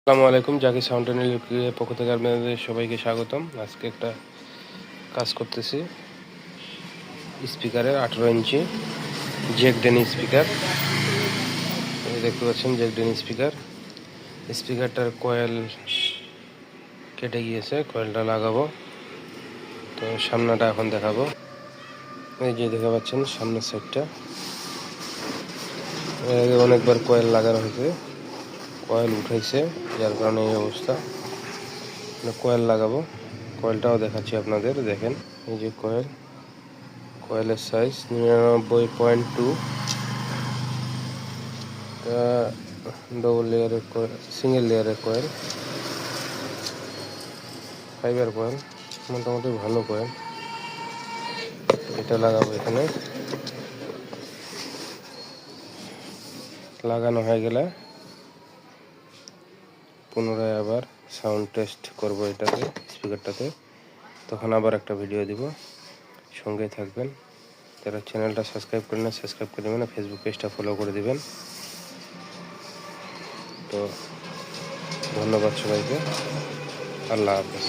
আসসালামু আলাইকুম, জাকি সাউন্ড টেকনোলজির পক্ষ থেকে আপনাদের সবাইকে স্বাগতম। আজকে একটা কাজ করতেছি স্পিকারের 18 ইঞ্চি জ্যাক ডেনি স্পিকার। দেখতে পাচ্ছেন জ্যাক ডেনি স্পিকারটার কয়েল কেটে গিয়েছে, কয়েলটা লাগাবো। তো সামনেটা এখন দেখাবো। এই যে দেখতে পাচ্ছেন সামনের সাইডটা, অনেকবার কয়েল লাগানো হয়েছে, কয়েল উঠাইছে, যার কারণে এই অবস্থা। কয়েল লাগাবো, কয়েলটাও দেখাচ্ছি আপনাদের। দেখেন এই যে কয়েলের সাইজ 99.2, ডবল লেয়ারের কয়েল, সিঙ্গেল লেয়ারের কয়েল, ফাইবার কয়েল, মোটামুটি ভালো কয়েল। এটা লাগাবো এখানে। লাগানো হয়ে গেলে পুনরায় আবার সাউন্ড টেস্ট করব এটাতে, স্পিকারটাতে। তখন আবার একটা ভিডিও দিব, সঙ্গে থাকবেন। যারা চ্যানেলটা সাবস্ক্রাইব করেন না, সাবস্ক্রাইব করে দেবেন, ফেসবুক পেজটা ফলো করে দিবেন। তো ধন্যবাদ সবাইকে, আল্লাহ হাফেজ।